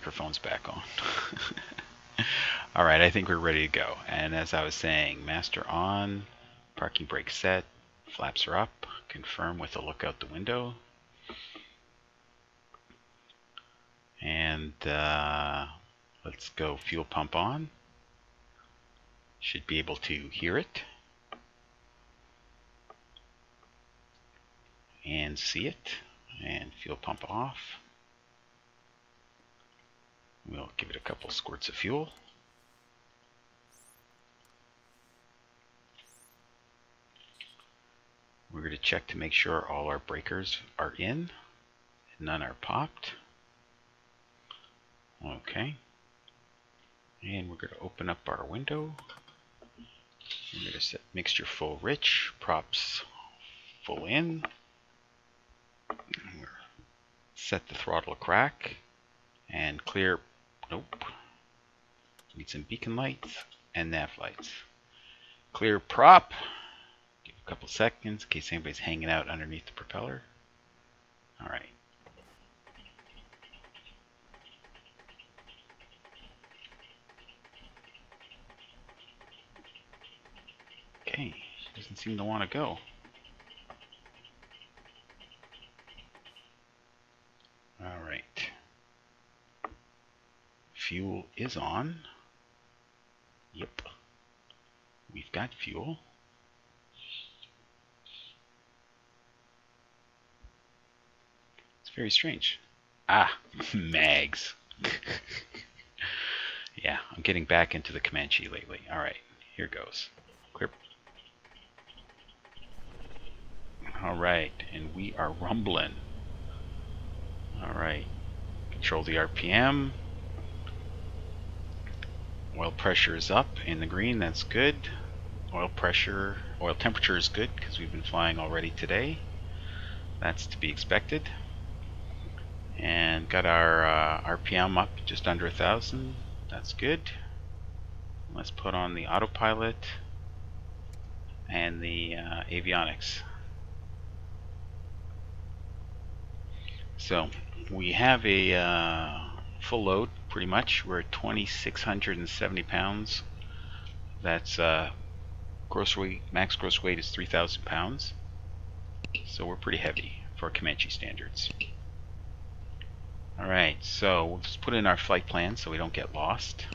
microphone's back on. Alright, I think we're ready to go. And as I was saying, master on, parking brake set, flaps are up, confirm with a look out the window. And let's go fuel pump on. Should be able to hear it and see it. And fuel pump off. We'll give it a couple squirts of fuel. We're going to check to make sure all our breakers are in. None are popped. Okay. And we're going to open up our window. We're going to set mixture full rich, props full in. Set the throttle crack and clear. Nope. Need some beacon lights and nav lights. Clear prop. Give a couple seconds in case anybody's hanging out underneath the propeller. Alright. Okay, she doesn't seem to want to go. Alright. Fuel is on. Yep. We've got fuel. It's very strange. Ah, mags. Yeah, I'm getting back into the Comanche lately. Alright, here goes. Clear. Alright, and we are rumbling. Alright, control the RPM. Oil pressure is up in the green, that's good. Oil temperature is good because we've been flying already today. That's to be expected. And got our RPM up just under 1,000. That's good. Let's put on the autopilot and the avionics. So we have a full load pretty much. We're at 2,670 pounds. That's gross weight, max gross weight is 3,000 pounds. So we're pretty heavy for Comanche standards. Alright, so we'll just put in our flight plan so we don't get lost.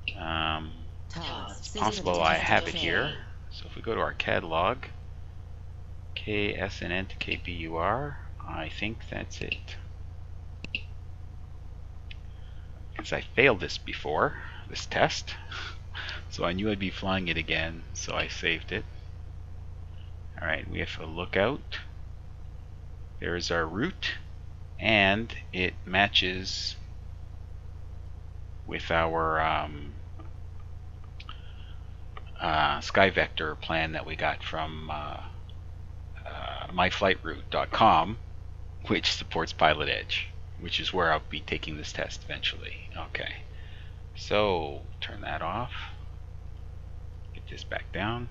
It's possible I have it here. So if we go to our catalog, KSNN to KBUR, I think that's it. Because I failed this before, this test, so I knew I'd be flying it again, so I saved it. Alright, we have a lookout. There's our route, and it matches with our SkyVector plan that we got from myflightroute.com, which supports PilotEdge, which is where I'll be taking this test eventually. Okay, so turn that off, get this back down.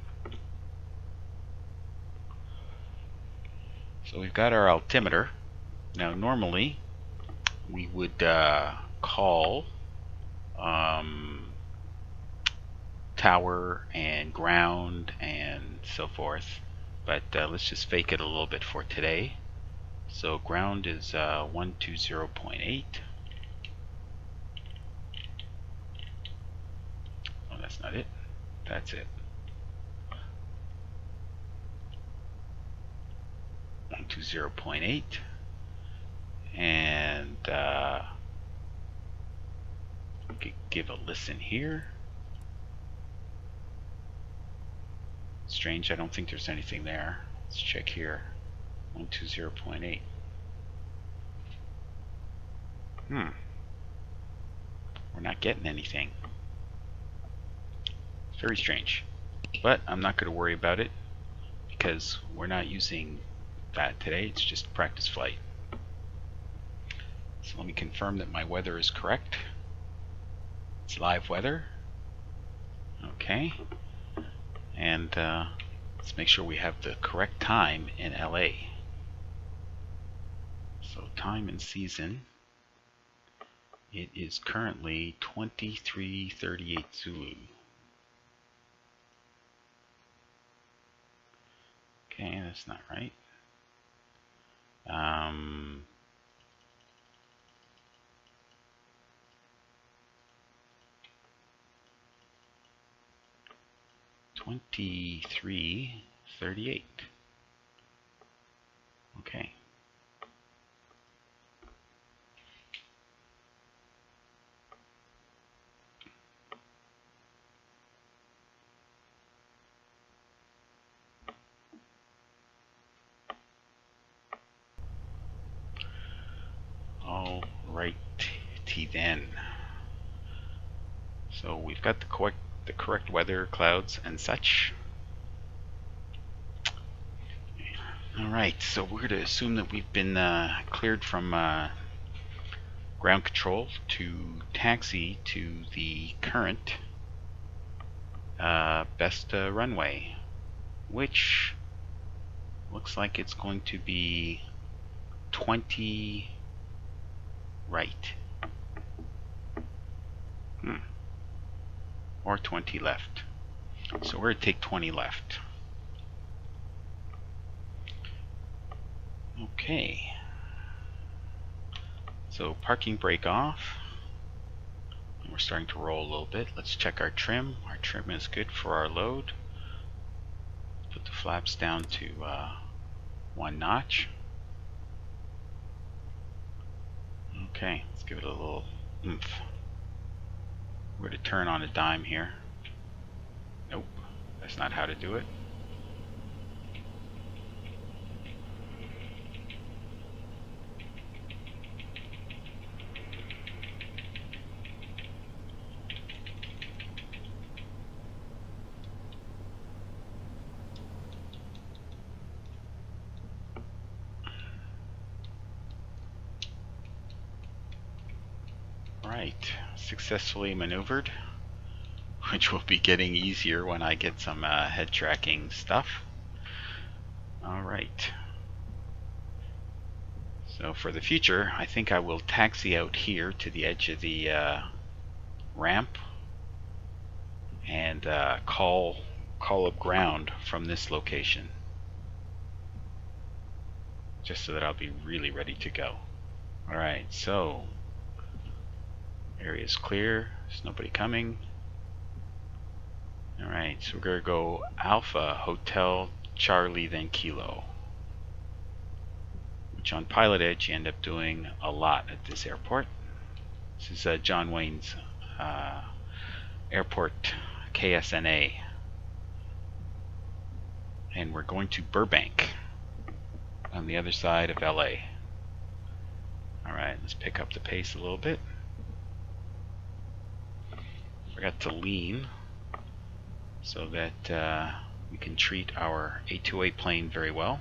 So we've got our altimeter. Now normally we would call tower and ground and so forth, but let's just fake it a little bit for today. So ground is 120.8. Oh, that's not it. That's it. 120.8. And we could give a listen here. Strange, I don't think there's anything there. Let's check here. 120.8. We're not getting anything. It's very strange. But I'm not going to worry about it because we're not using that today. It's just a practice flight. So let me confirm that my weather is correct. It's live weather. Okay. And let's make sure we have the correct time in LA. So time and season It is currently 2338 Zulu. Okay, that's not right. 2338. Okay. All righty then. So we've got the correct weather, clouds, and such. All right, so we're going to assume that we've been cleared from ground control to taxi to the current best runway, which looks like it's going to be 20 right. Or 20 left. So we're going to take 20 left. Okay. So parking brake off. And we're starting to roll a little bit. Let's check our trim. Our trim is good for our load. Put the flaps down to 1 notch. Okay, let's give it a little oomph. We're going to turn on a dime here. Nope, that's not how to do it. Right, successfully maneuvered, which will be getting easier when I get some head tracking stuff. Alright. So for the future, I think I will taxi out here to the edge of the ramp and call up ground from this location, just so that I'll be really ready to go. Alright, so area is clear, there's nobody coming. Alright, so we're going to go Alpha, Hotel, Charlie, then Kilo. Which on PilotEdge you end up doing a lot at this airport. This is John Wayne's airport KSNA. And we're going to Burbank on the other side of LA. Alright, let's pick up the pace a little bit. Forgot to lean so that we can treat our A2A plane very well.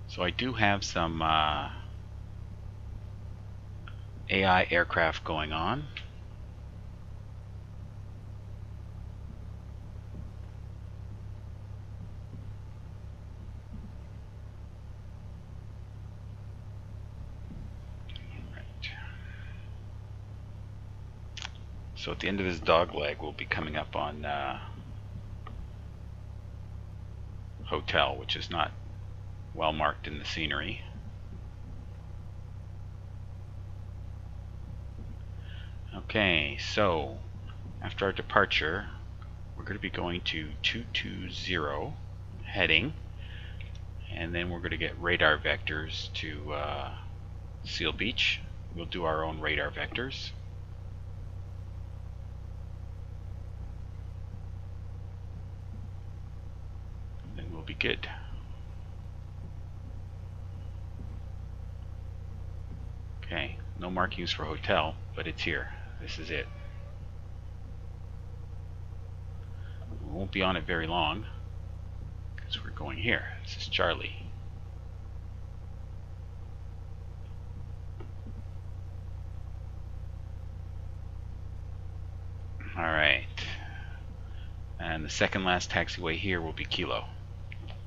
So I do have some AI aircraft going on. So at the end of this dog leg, we'll be coming up on Hotel, which is not well marked in the scenery. Okay, so after our departure, we're going to be going to 220 heading, and then we're going to get radar vectors to Seal Beach. We'll do our own radar vectors. Then we'll be good. Okay, no markings for hotel, but it's here. This is it. We won't be on it very long because we're going here. This is Charlie. Alright. And the second last taxiway here will be Kilo,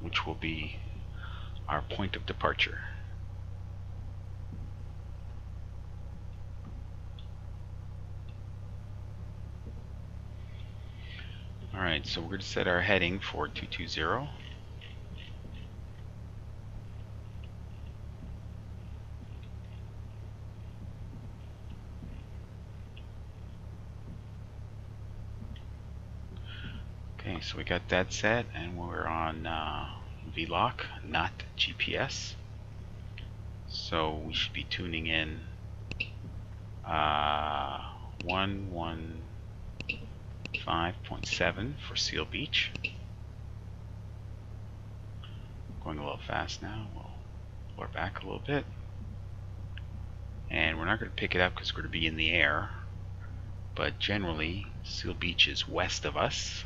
which will be our point of departure. Alright, so we're going to set our heading for 220. Okay, so we got that set, and we're on VLOC, not GPS. So we should be tuning in 115.7 for Seal Beach. Going a little fast now. We'll lower back a little bit. And we're not going to pick it up because we're going to be in the air. But generally, Seal Beach is west of us.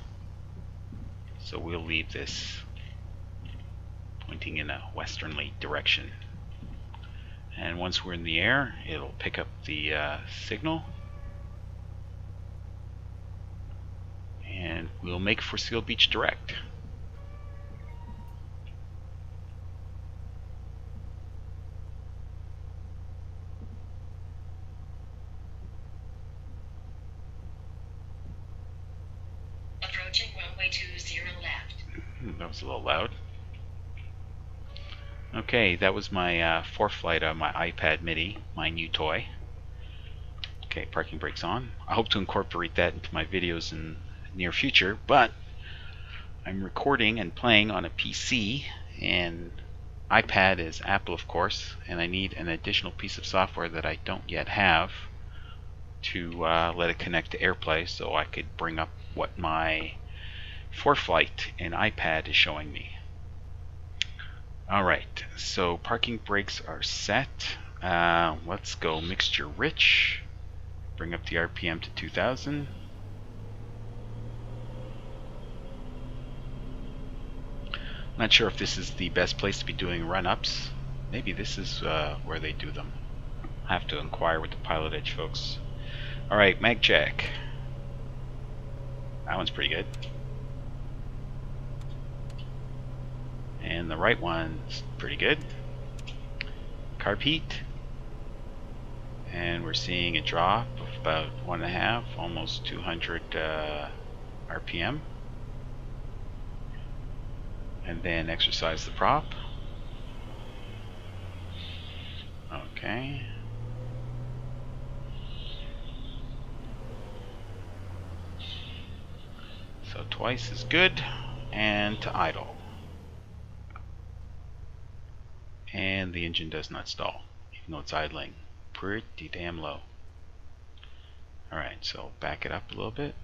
So we'll leave this pointing in a westerly direction. And once we're in the air, it'll pick up the signal. And we'll make for Seal Beach direct. Approaching runway 20 left. That was a little loud. Okay, that was my fourth flight of my iPad mini, my new toy. Okay, parking brakes on. I hope to incorporate that into my videos in the near future, but I'm recording and playing on a PC, and iPad is Apple, of course, and I need an additional piece of software that I don't yet have to let it connect to AirPlay so I could bring up what my ForeFlight in iPad is showing me. Alright, so parking brakes are set. Let's go mixture rich. Bring up the RPM to 2000. Not sure if this is the best place to be doing run-ups. Maybe this is where they do them. I'll have to inquire with the PilotEdge folks. Alright, mag check. That one's pretty good. And the right one's pretty good. Carb heat. And we're seeing a drop of about 1.5, almost 200 RPM. And then exercise the prop. Okay. So twice is good. And to idle. And the engine does not stall, even though it's idling pretty damn low. Alright, so back it up a little bit.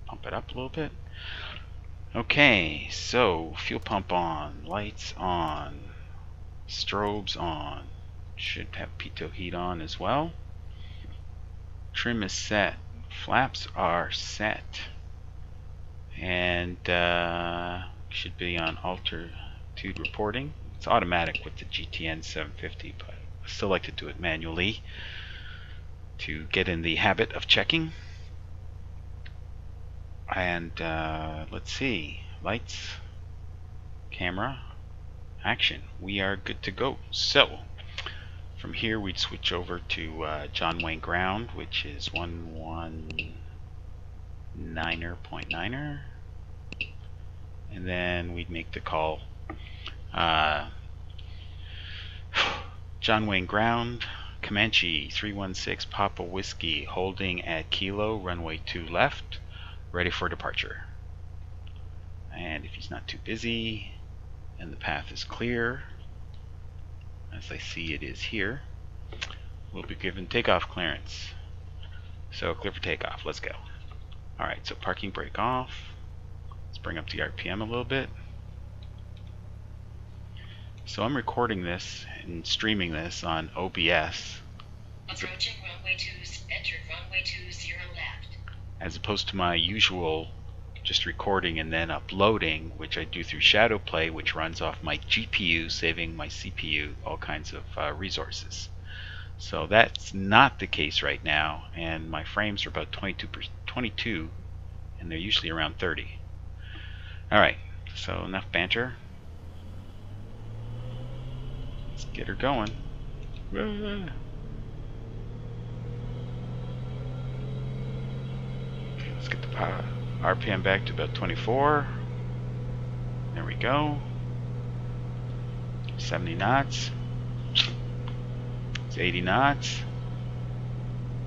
Pump it up a little bit. Okay, so fuel pump on, lights on, strobes on. Should have pitot heat on as well. Trim is set. Flaps are set. And should be on altitude reporting. It's automatic with the GTN 750, but I still like to do it manually to get in the habit of checking. And let's see, lights, camera, action. We are good to go. So from here we'd switch over to John Wayne ground, which is 119.9er, and then we'd make the call. John Wayne ground, Comanche 316 Papa Whiskey, holding at Kilo, runway 2 left, ready for departure. And if he's not too busy and the path is clear, as I see it is here, we'll be given takeoff clearance. So clear for takeoff, let's go. Alright, so parking brake off. Let's bring up the RPM a little bit. So I'm recording this and streaming this on OBS. Approaching runway 2, entered runway 20 left. As opposed to my usual just recording and then uploading, which I do through Shadowplay, which runs off my GPU, saving my CPU all kinds of resources. So that's not the case right now, and my frames are about 22, and they're usually around 30. Alright, so enough banter. Let's get her going. Okay, let's get the RPM back to about 24. There we go. 70 knots. It's 80 knots.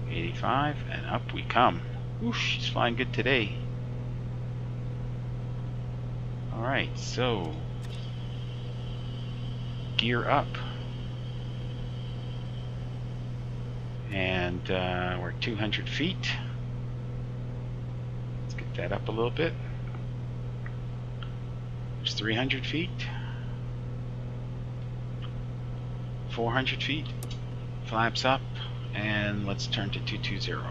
85, and up we come. Oof, she's flying good today. Alright, so gear up. And we're 200 feet. Let's get that up a little bit. There's 300 feet. 400 feet. Flaps up. And let's turn to 220.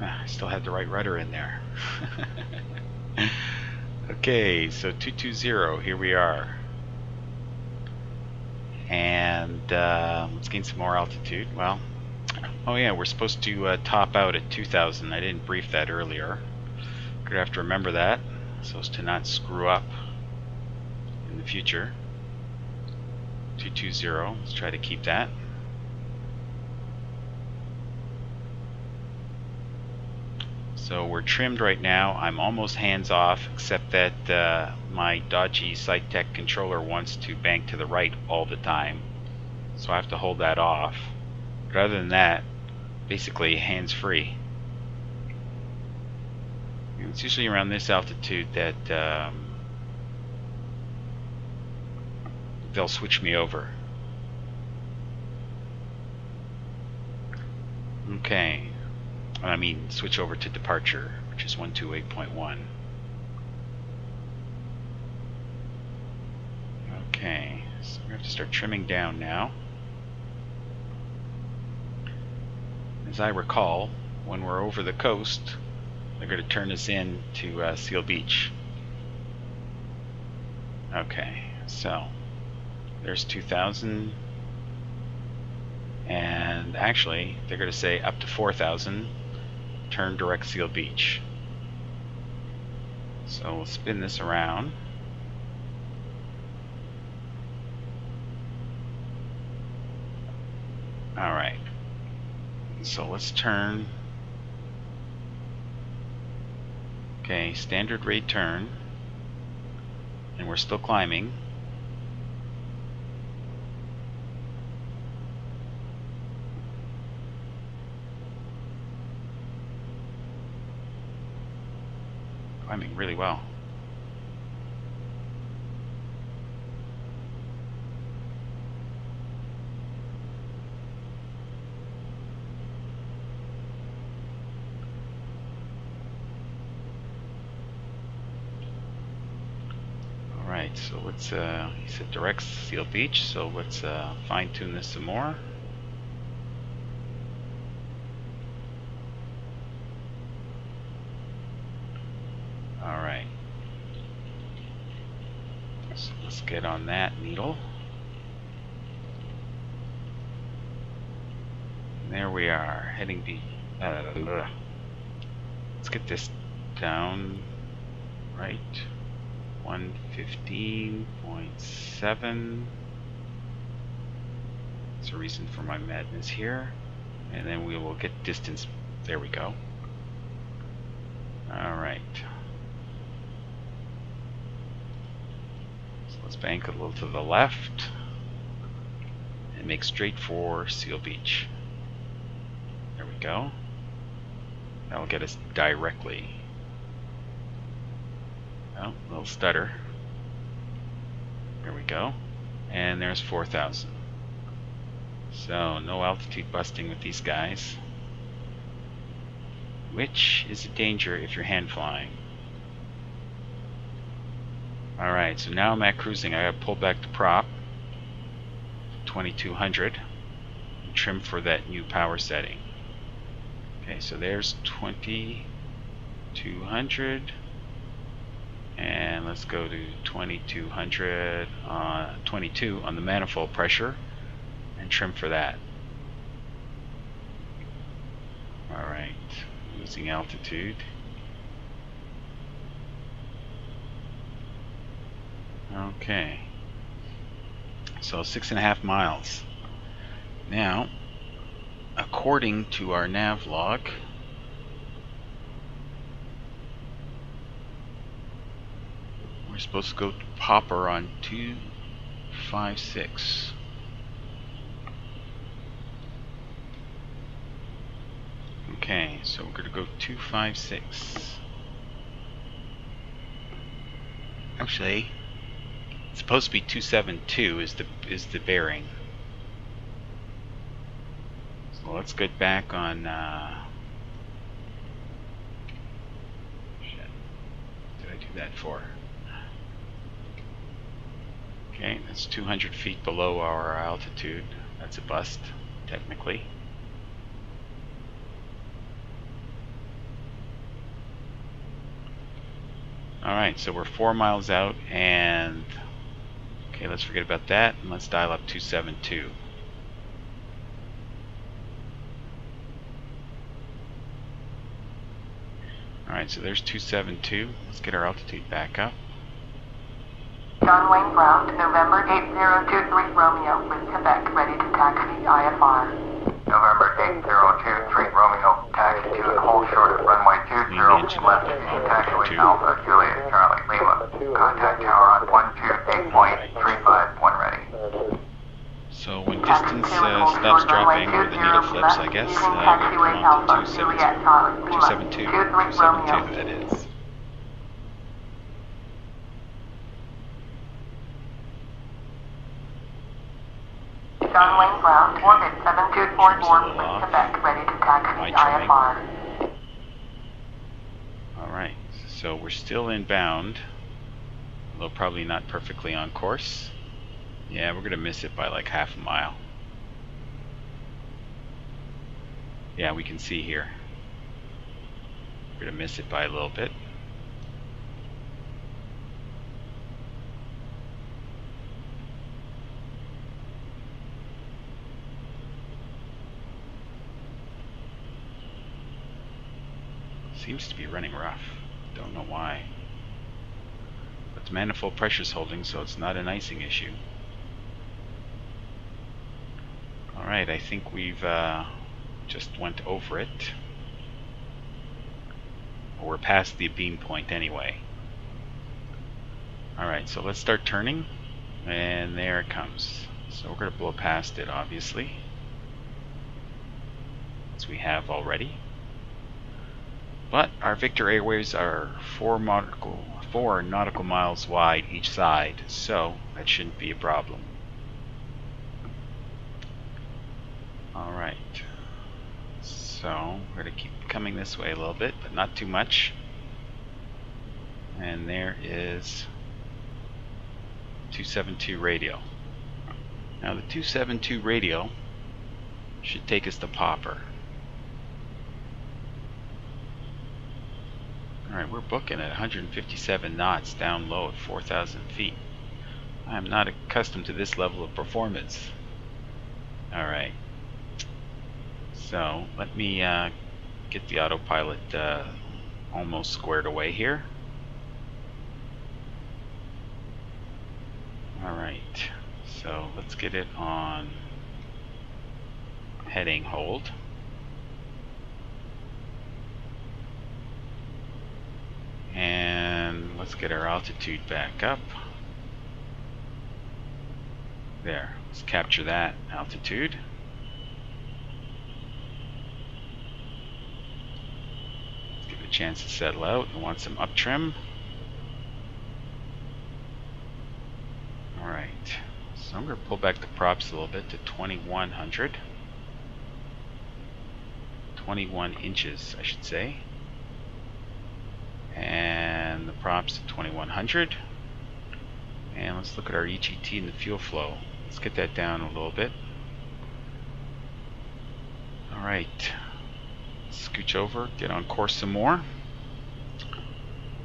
I still had the right rudder in there. Okay, so 220, here we are. And let's gain some more altitude. Well, oh yeah, we're supposed to top out at 2,000. I didn't brief that earlier. Gonna have to remember that so as to not screw up in the future. 220, let's try to keep that. So we're trimmed right now. I'm almost hands off, except that my dodgy SiteTech controller wants to bank to the right all the time. So I have to hold that off. But other than that, basically hands free. It's usually around this altitude that they'll switch me over. Okay. I mean, switch over to departure, which is 128.1. Okay, so we have to start trimming down now. As I recall, when we're over the coast, they're going to turn us in to Seal Beach. Okay, so there's 2,000. And actually, they're going to say up to 4,000. Turn direct Seal Beach. So we'll spin this around. Alright. So let's turn. Okay, standard rate turn. And we're still climbing. Climbing really well. Alright, so let's, he said direct Seal Beach, so let's fine tune this some more. Alright. So let's get on that needle. And there we are, heading let's get this down, right? 115.7. That's a reason for my madness here. And then we will get distance. There we go. Alright. So let's bank a little to the left and make straight for Seal Beach. There we go. That'll get us directly. Oh, a little stutter. There we go. And there's 4,000. So no altitude busting with these guys, which is a danger if you're hand flying. Alright, so now I'm at cruising. I gotta pull back the prop 2200 and trim for that new power setting. Okay, so there's 2200, And let's go to 2200, 22 on the manifold pressure, and trim for that. Alright, losing altitude. Okay, so 6.5 miles. Now, according to our nav log, we're supposed to go to Popper on 256. Okay, so we're going to go 256. Actually, it's supposed to be 272 is the bearing. So let's get back on. Shit, what did I do that for? Okay, that's 200 feet below our altitude. That's a bust, technically. Alright, so we're 4 miles out, and okay, let's forget about that, and let's dial up 272. Alright, so there's 272. Let's get our altitude back up. John Wayne Brown to November 8023 Romeo with Quebec, ready to taxi IFR. November 8023 Romeo, taxi to and hold short of runway 20 left, taxiway Alpha, Juliet, Charlie, Lima. Contact tower on 128.35 when ready. So when distance stops dropping, or the needle flips, I guess, we'll come on to 272, that is. John Wayne Brown, orbit 7244 with Quebec, ready to taxi IFR. Alright, so we're still inbound, although probably not perfectly on course. Yeah, we're going to miss it by like half a mile. Yeah, we can see here. We're going to miss it by a little bit. Seems to be running rough. Don't know why. But the manifold pressure's holding, so it's not an icing issue. Alright, I think we've just went over it. Or we're past the beam point anyway. Alright, so let's start turning. And there it comes. So we're going to blow past it, obviously. As we have already. But our Victor Airways are 4 nautical miles wide each side, so that shouldn't be a problem. Alright, so we're going to keep coming this way a little bit, but not too much. And there is 272 radio. Now the 272 radio should take us to Popper. Alright, we're booking at 157 knots down low at 4,000 feet. I'm not accustomed to this level of performance. Alright, so let me get the autopilot almost squared away here. Alright, so let's get it on heading hold. And let's get our altitude back up. There, let's capture that altitude. Let's give it a chance to settle out. I want some up trim. Alright, so I'm going to pull back the props a little bit to 2100. 21 inches, I should say. And the props at 2100. And let's look at our EGT and the fuel flow. Let's get that down a little bit. Alright, scooch over, get on course some more.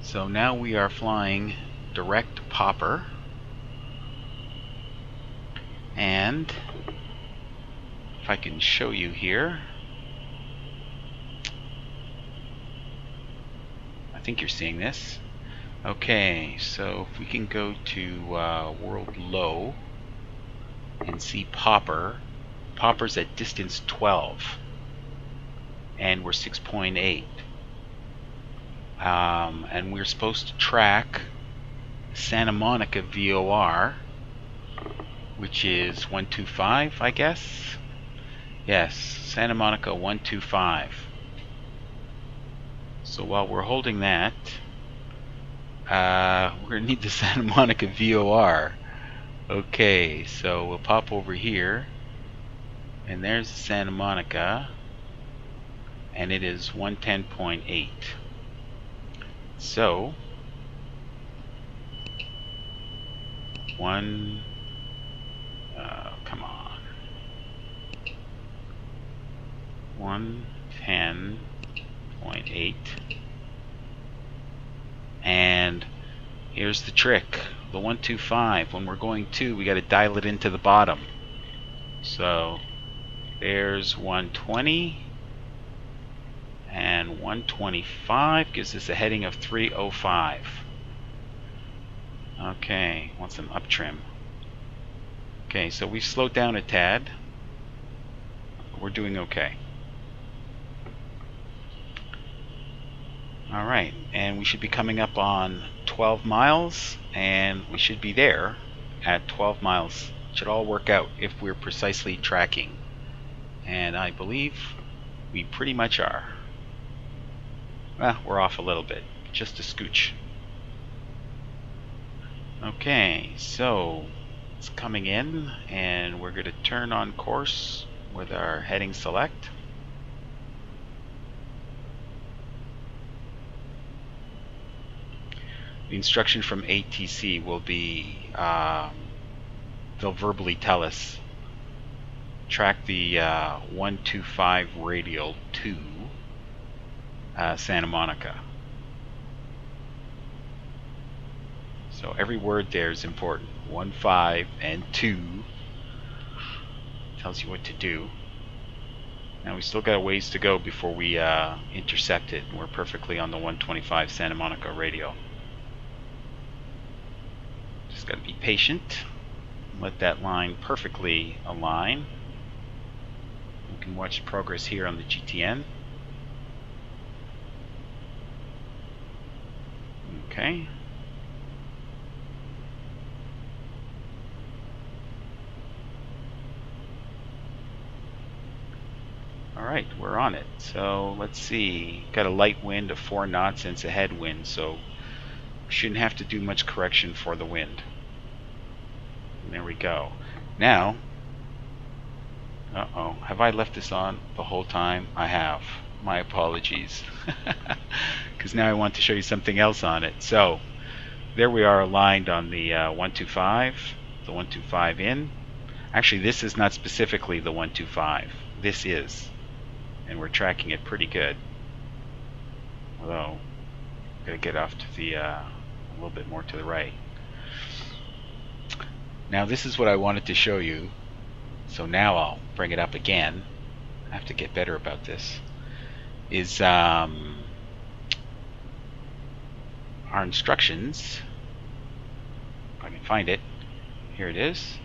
So now we are flying direct popper, and if I can show you here, I think you're seeing this. Okay, so if we can go to world low and see popper. Popper's at distance 12 and we're 6.8. And we're supposed to track Santa Monica VOR, which is 125, I guess. Yes, Santa Monica 125. So while we're holding that, we're going to need the Santa Monica VOR. Okay, so we'll pop over here, and there's the Santa Monica, and it is 110.8. So, come on, 110.8. And here's the trick. The 125, when we're going to, we got to dial it into the bottom. So there's 120, and 125 gives us a heading of 305. Okay, wants an up trim. Okay, so we've slowed down a tad. We're doing okay. Alright, and we should be coming up on 12 miles, and we should be there at 12 miles. It should all work out if we're precisely tracking. And I believe we pretty much are. Well, we're off a little bit, just a scooch. Okay, so it's coming in, and we're going to turn on course with our heading select. The instruction from ATC will be, they'll verbally tell us, track the 125 radial to Santa Monica. So every word there is important. 1.5 and 2 tells you what to do. Now we still got a ways to go before we intercept it. We're perfectly on the 125 Santa Monica radial. Just got to be patient. Let that line perfectly align. You can watch progress here on the GTN. Okay. Alright, we're on it. So let's see. Got a light wind of 4 knots and it's a headwind, so we shouldn't have to do much correction for the wind. And there we go. Now, have I left this on the whole time? I have. My apologies. Because now I want to show you something else on it. So, there we are aligned on the 125, the 125 in. Actually, this is not specifically the 125. This is. And we're tracking it pretty good. Although, I'm going to get off to the, a little bit more to the right. Now, this is what I wanted to show you. So now I'll bring it up again. I have to get better about this. Is our instructions. If I can find it. Here it is.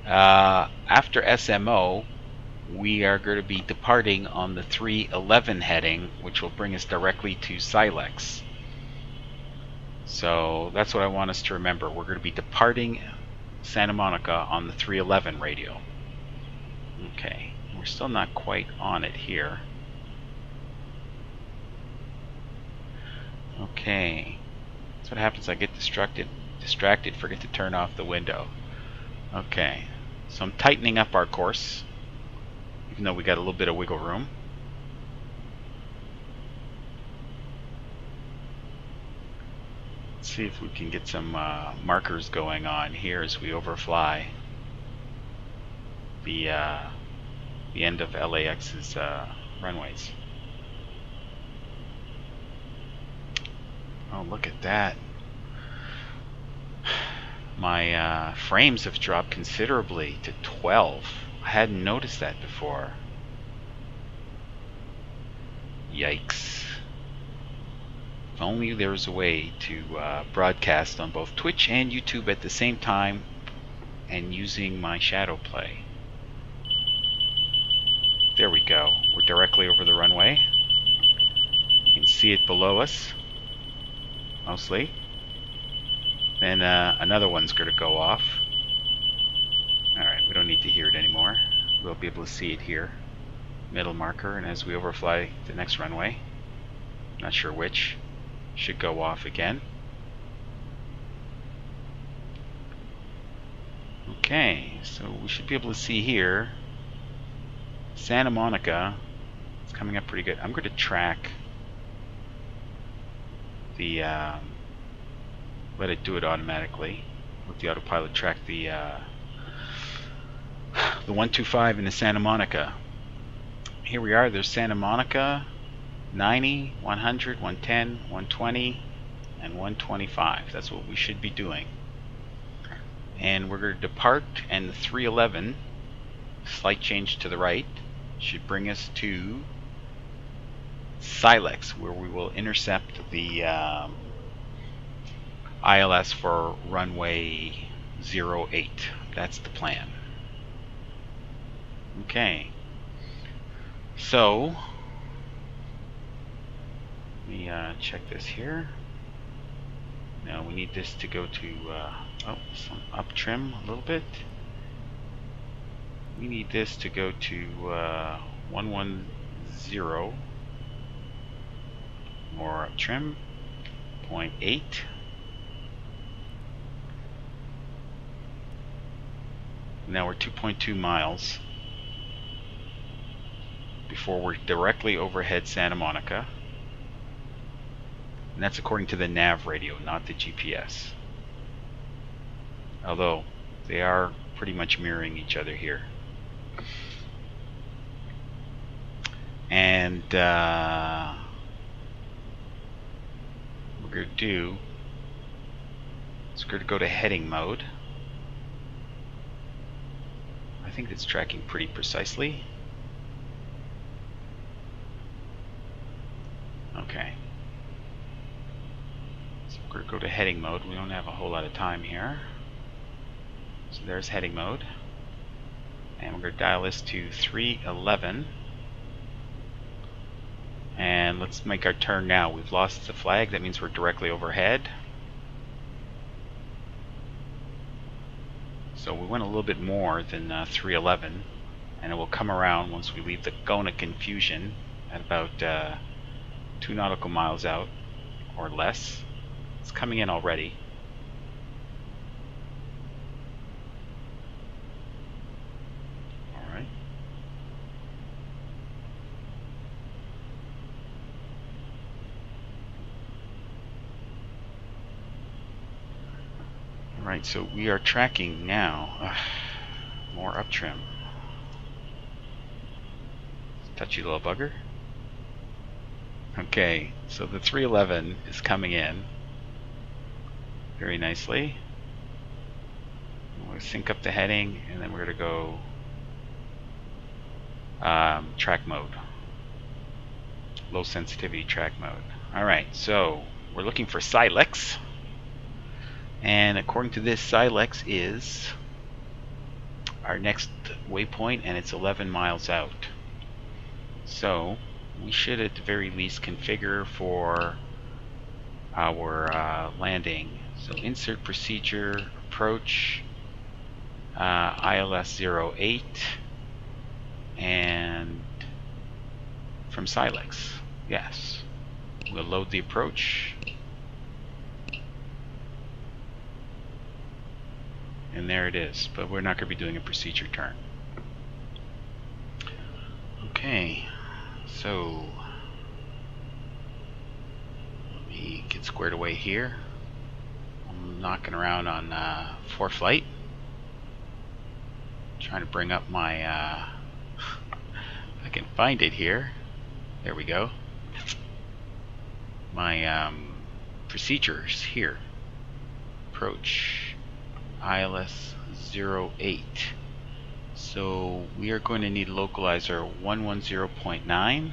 After SMO, we are going to be departing on the 311 heading, which will bring us directly to Silex. So that's what I want us to remember. We're going to be departing Santa Monica on the 311 radial. Okay, we're still not quite on it here. Okay, that's what happens. I get distracted, forget to turn off the window. Okay, so I'm tightening up our course, even though we got a little bit of wiggle room. Let's see if we can get some markers going on here as we overfly the end of LAX's runways. Oh, look at that. My frames have dropped considerably to 12. I hadn't noticed that before. Yikes. If only there was a way to broadcast on both Twitch and YouTube at the same time and using my shadow play. There we go. We're directly over the runway. You can see it below us, mostly. Then another one's going to go off. Alright, we don't need to hear it anymore. We'll be able to see it here. Middle marker, and as we overfly the next runway, not sure which, should go off again. Okay, so we should be able to see here Santa Monica. It's coming up pretty good. I'm going to track the let it do it automatically. Let the autopilot track the 125 in the Santa Monica. Here we are. There's Santa Monica, 90, 100, 110, 120, and 125. That's what we should be doing. And we're going to depart, and the 311, slight change to the right, should bring us to Silex, where we will intercept the ILS for runway 08. That's the plan. Okay. So, let me check this here. Now we need this to go to, some up trim a little bit. We need this to go to 110, more up trim, 0.8. Now we're 2.2 miles before we're directly overhead Santa Monica. And that's according to the nav radio, not the GPS. Although they are pretty much mirroring each other here. And what we're going to do is we're going to go to heading mode. I think it's tracking pretty precisely. Okay. So we're going to go to heading mode. We don't have a whole lot of time here. So there's heading mode. And we're going to dial this to 311. And let's make our turn now. We've lost the flag. That means we're directly overhead. So we went a little bit more than 311. And it will come around once we leave the Gona Confusion at about 2 nautical miles out or less. It's coming in already. Alright. Alright, so we are tracking now. More up trim. Touchy little bugger. Okay, so the 311 is coming in very nicely. We'll sync up the heading, and then we're going to go track mode. Low sensitivity track mode. Alright, so we're looking for Silex. And according to this, Silex is our next waypoint, and it's 11 miles out. So we should at the very least configure for our landing. So insert procedure, approach, ILS 08, and from Silex. Yes. We'll load the approach. And there it is. But we're not going to be doing a procedure turn. Okay. So let me get squared away here. I'm knocking around on ForeFlight, trying to bring up my I can find it here. There we go. My procedures here. Approach ILS 08. So we are going to need localizer 110.9.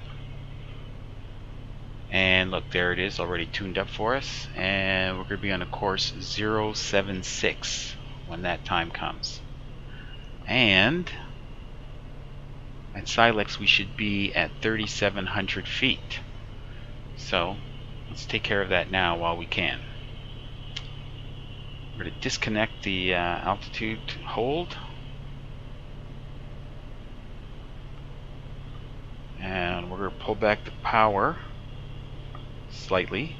And look, there it is, already tuned up for us. And we're going to be on a course 076 when that time comes. And at Silex we should be at 3,700 feet. So let's take care of that now while we can. We're going to disconnect the altitude hold. And we're going to pull back the power slightly.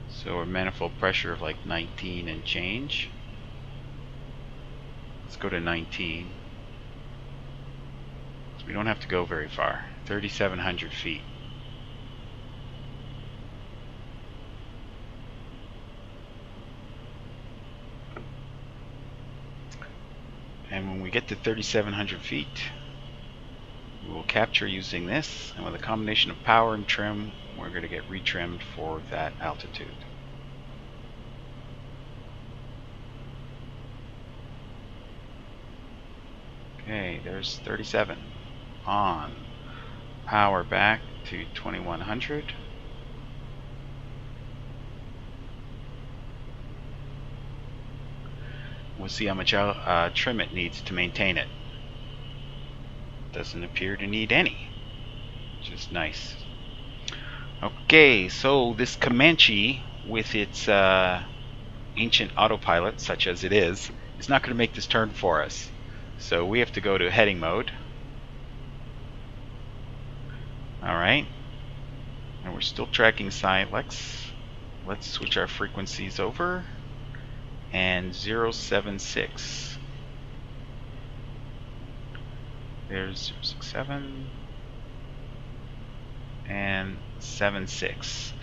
So a manifold pressure of like 19 and change. Let's go to 19. So we don't have to go very far. 3,700 feet. And when we get to 3,700 feet, we will capture using this, and with a combination of power and trim, we're going to get retrimmed for that altitude. Okay, there's 37. On. Power back to 2100. We'll see how much trim it needs to maintain it. Doesn't appear to need any, which is nice. Okay, so this Comanche, with its ancient autopilot, such as it is not going to make this turn for us. So we have to go to heading mode. Alright. And we're still tracking Silex. Let's switch our frequencies over. And 076. There's 067. And 76.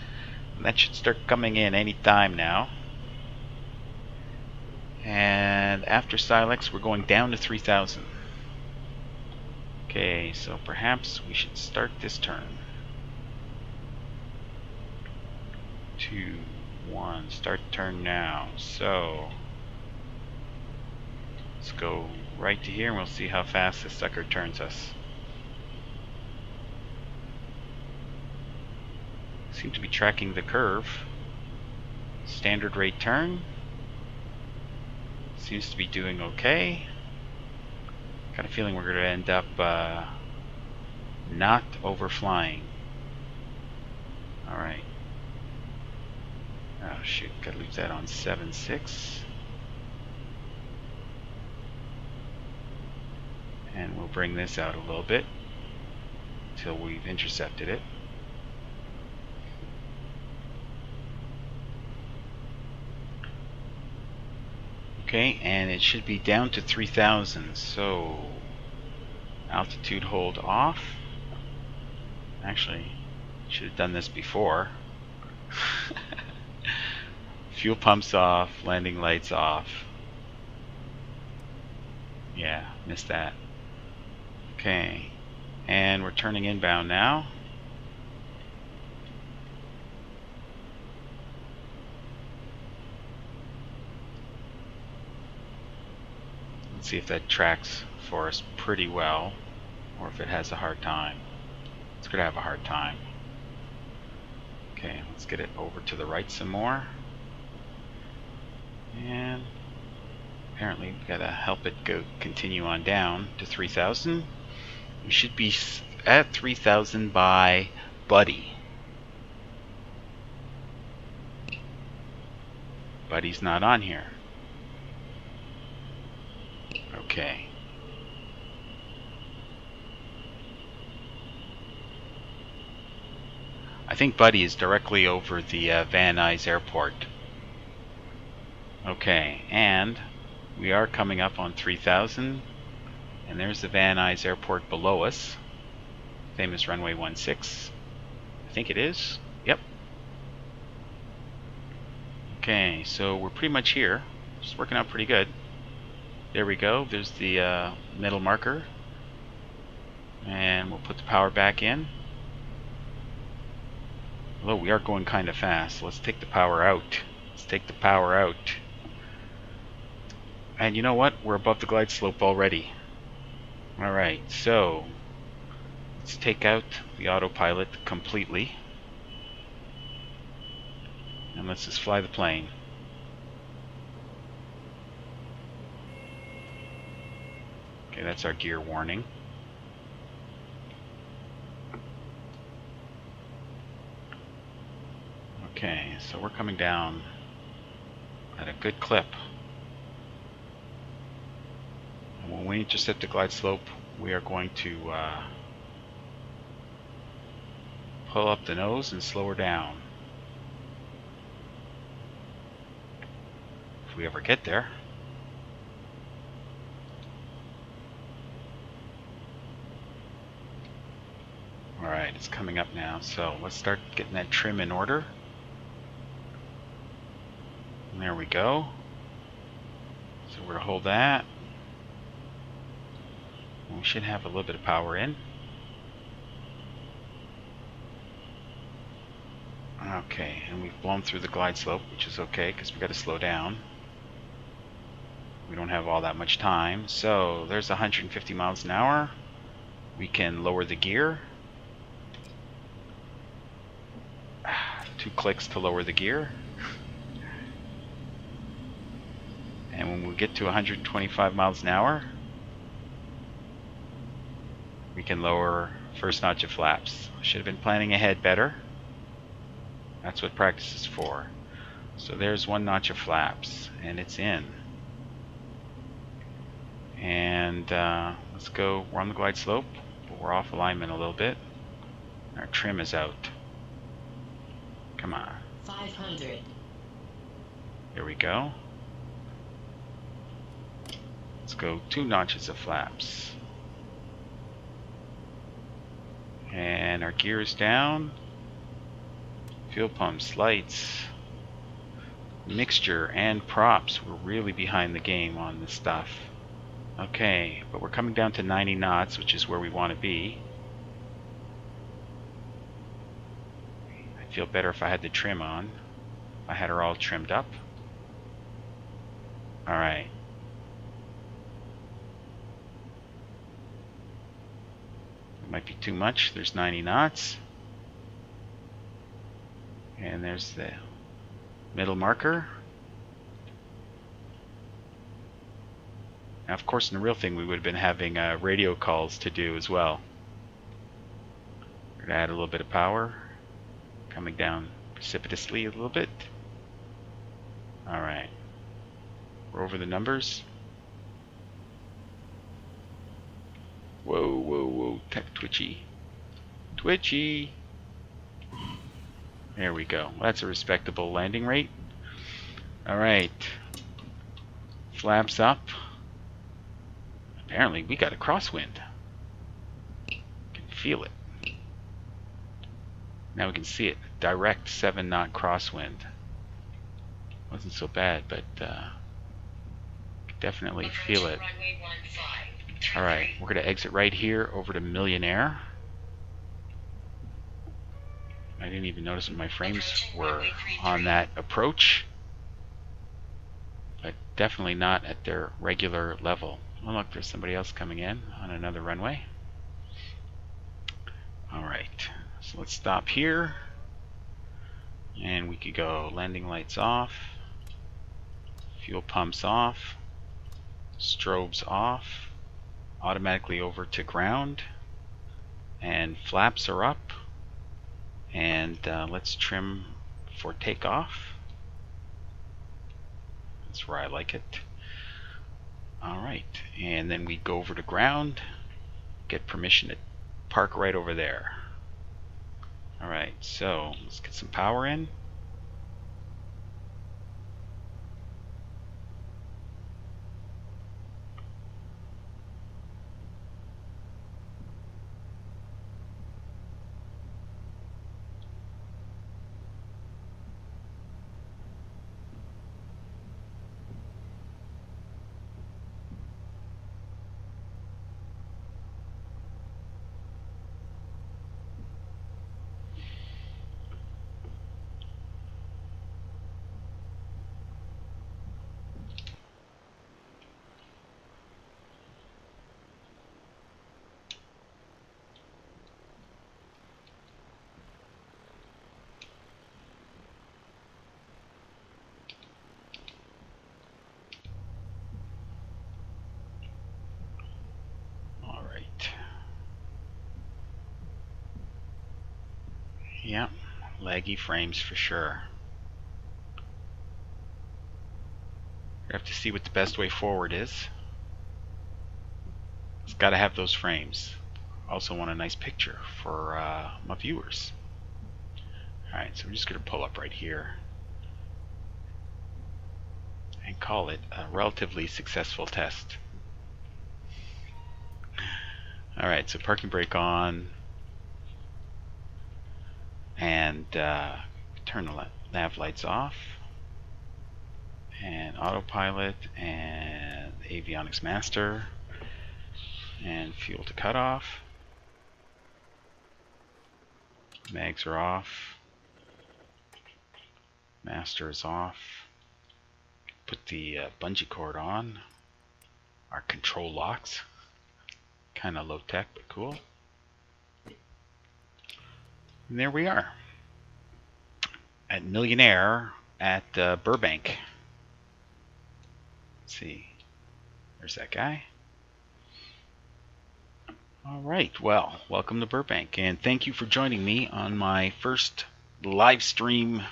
And that should start coming in any time now. And after Silex, we're going down to 3,000. Okay, so perhaps we should start this turn. 2, 1, start turn now. So let's go right to here and we'll see how fast this sucker turns us. Seem to be tracking the curve. Standard rate turn. Seems to be doing okay. Got a feeling we're going to end up not overflying. Alright. Oh shoot, gotta leave that on 7.6. And we'll bring this out a little bit until we've intercepted it. Okay, and it should be down to 3,000, so altitude hold off. Actually, should have done this before. Fuel pumps off, landing lights off. Yeah, missed that. Okay, and we're turning inbound now. Let's see if that tracks for us pretty well, or if it has a hard time. It's going to have a hard time. Okay, let's get it over to the right some more. And apparently we've got to help it go continue on down to 3,000. We should be at 3,000 by Buddy. Buddy's not on here. Okay. I think Buddy is directly over the Van Nuys Airport. Okay, and we are coming up on 3,000, and there's the Van Nuys Airport below us. Famous runway 16. I think it is. Yep. Okay, so we're pretty much here. It's working out pretty good. There we go. There's the middle marker. And we'll put the power back in. Although we are going kind of fast. Let's take the power out. Let's take the power out. And you know what? We're above the glide slope already. Alright, so let's take out the autopilot completely. And let's just fly the plane. Okay, that's our gear warning. Okay, so we're coming down at a good clip. And when we intercept the glide slope, we are going to pull up the nose and slow her down. If we ever get there. Alright, it's coming up now, so let's start getting that trim in order. And there we go. So we're going to hold that. And we should have a little bit of power in. Okay, and we've blown through the glide slope, which is okay because we've got to slow down. We don't have all that much time. So there's 150 miles an hour. We can lower the gear. 2 clicks to lower the gear. And when we get to 125 miles an hour, we can lower first notch of flaps. I should have been planning ahead better. That's what practice is for. So there's 1 notch of flaps, and it's in. And let's go. We're on the glide slope, but we're off alignment a little bit. Our trim is out. Come on. 500. Here we go. Let's go 2 notches of flaps. And our gear is down. Fuel pumps, lights, mixture, and props. We're really behind the game on this stuff. Okay, but we're coming down to 90 knots, which is where we want to be. I'd feel better if I had the trim on. If I had her all trimmed up. Alright. It might be too much. There's 90 knots. And there's the middle marker. Now, of course, in the real thing, we would have been having radio calls to do as well. We're going to add a little bit of power. Coming down precipitously a little bit. Alright. We're over the numbers. Whoa, whoa, whoa. Tech twitchy. Twitchy! There we go. Well, that's a respectable landing rate. Alright. Flaps up. Apparently we got a crosswind. Can feel it. Now we can see it. Direct 7-knot crosswind. Wasn't so bad, but definitely feel it. Alright, we're going to exit right here over to Millionaire. I didn't even notice that my frames were on that approach. But definitely not at their regular level. Oh look, there's somebody else coming in on another runway. Alright, so let's stop here. And we could go landing lights off. Fuel pumps off. Strobes off. Automatically over to ground. And flaps are up. And let's trim for takeoff. That's where I like it. Alright, and then we go over to ground, get permission to park right over there. Alright, so let's get some power in. Yeah, laggy frames for sure. You have to see what the best way forward is. It's got to have those frames. Also want a nice picture for my viewers. Alright, so we're just going to pull up right here and call it a relatively successful test. Alright, so parking brake on, and turn the nav lights off, and autopilot, and avionics master, and fuel to cutoff. Mags are off. Master is off. Put the bungee cord on. Our control locks. Kind of low tech, but cool. And there we are. At Millionaire at Burbank. Let's see. There's that guy. Alright, well, welcome to Burbank, and thank you for joining me on my first live stream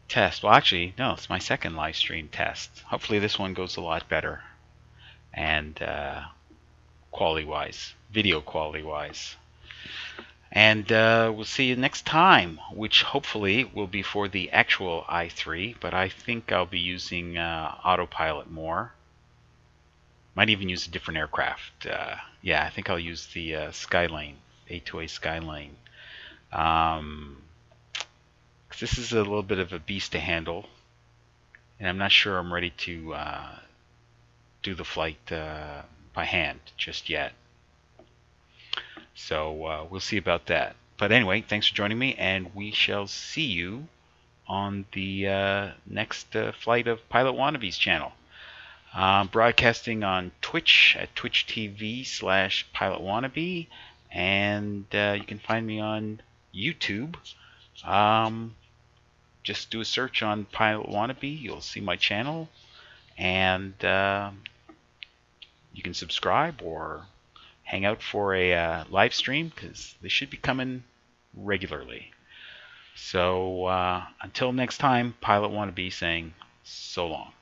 test. Well, actually, no, it's my second live stream test. Hopefully this one goes a lot better, and quality-wise, video quality-wise. And we'll see you next time, which hopefully will be for the actual i3, but I think I'll be using autopilot more. Might even use a different aircraft. Yeah, I think I'll use the Skylane, A2A Skylane. 'Cause this is a little bit of a beast to handle, and I'm not sure I'm ready to do the flight by hand just yet. So we'll see about that. But anyway, thanks for joining me, and we shall see you on the next flight of Pilot Wannabe's channel. Broadcasting on Twitch at Twitch TV/Pilot Wannabe, and you can find me on YouTube. Just do a search on Pilot Wannabe, you'll see my channel, and you can subscribe or hang out for a live stream, because they should be coming regularly. So until next time, Pilot Wannabe saying so long.